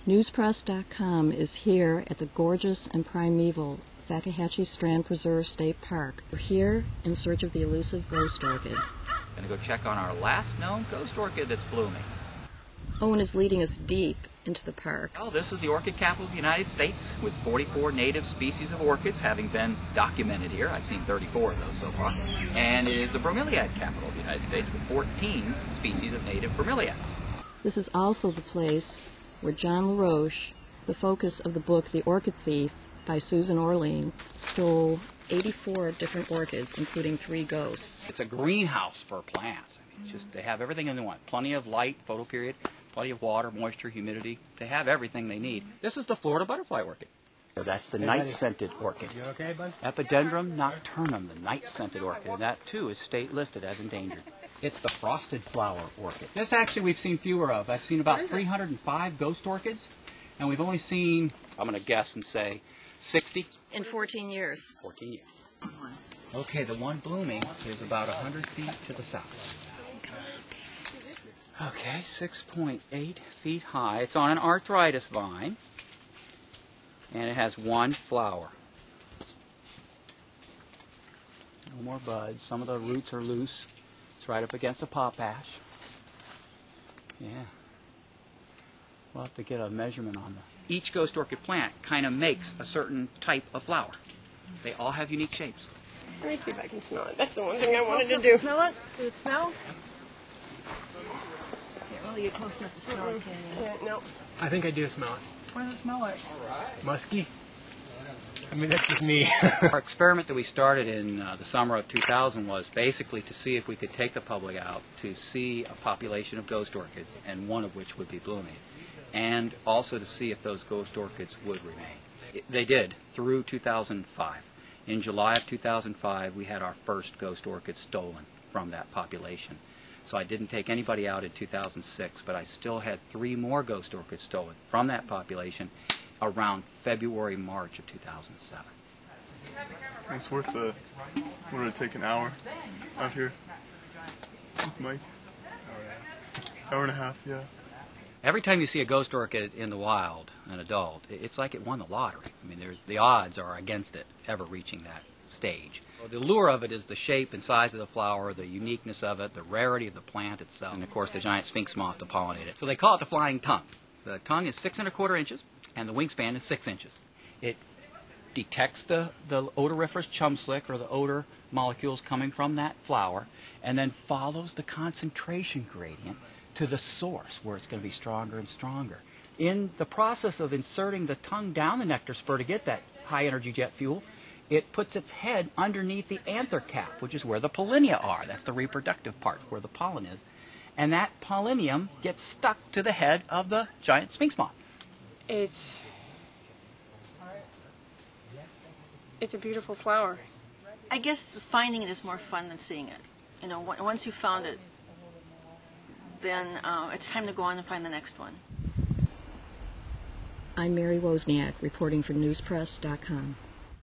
Newspress.com is here at the gorgeous and primeval Fakahatchee Strand Preserve State Park. We're here in search of the elusive ghost orchid. Going to go check on our last known ghost orchid that's blooming. Owen is leading us deep into the park. Oh, this is the orchid capital of the United States, with 44 native species of orchids having been documented here. I've seen 34 of those so far. And it is the bromeliad capital of the United States, with 14 species of native bromeliads. This is also the place where John LaRoche, the focus of the book The Orchid Thief by Susan Orlean, stole 84 different orchids, including 3 ghosts. It's a greenhouse for plants. I mean, it's just, they have everything they want. Plenty of light, photoperiod, plenty of water, moisture, humidity. They have everything they need. This is the Florida butterfly orchid. So that's the night-scented orchid. You okay, bud? Epidendrum nocturnum, the night-scented orchid, and that too is state-listed as endangered. It's the frosted flower orchid. This actually we've seen fewer of. I've seen about 305 ghost orchids, and we've only seen, I'm going to guess and say, 60. In 14 years. 14 years. Okay, the one blooming is about 100 feet to the south. Okay, 6.8 feet high. It's on an arthritis vine, and it has 1 flower. No more buds. Some of the roots are loose. It's right up against a pop ash. Yeah. We'll have to get a measurement on that. Each ghost orchid plant kind of makes a certain type of flower. They all have unique shapes. Let me see if I can smell it. That's the one thing I wanted to do. Smell it? Does it smell? Can't really get close enough to smell it, can you? Yeah, no. I think I do smell it. What does it smell like? Musky? I mean, that's just me. Our experiment that we started in the summer of 2000 was basically to see if we could take the public out to see a population of ghost orchids, and one of which would be blooming, and also to see if those ghost orchids would remain. They did through 2005. In July of 2005, we had our first ghost orchid stolen from that population. So I didn't take anybody out in 2006, but I still had 3 more ghost orchids stolen from that population around February, March of 2007. It's worth the, what did it take, an hour out here with Mike? Hour and a half, yeah. Every time you see a ghost orchid in the wild, an adult, it's like it won the lottery. I mean, the odds are against it ever reaching that stage. So the allure of it is the shape and size of the flower, the uniqueness of it, the rarity of the plant itself, and of course the giant sphinx moth to pollinate it. So they call it the flying tongue. The tongue is 6 1/4 inches, and the wingspan is 6 inches. It detects the odoriferous chum slick, or the odor molecules coming from that flower, and then follows the concentration gradient to the source, where it's going to be stronger and stronger. In the process of inserting the tongue down the nectar spur to get that high energy jet fuel, it puts its head underneath the anther cap, which is where the pollinia are. That's the reproductive part, where the pollen is. And that pollinium gets stuck to the head of the giant sphinx moth. It's a beautiful flower. I guess finding it is more fun than seeing it. You know, once you found it, then it's time to go on and find the next one. I'm Mary Wozniak, reporting for Newspress.com.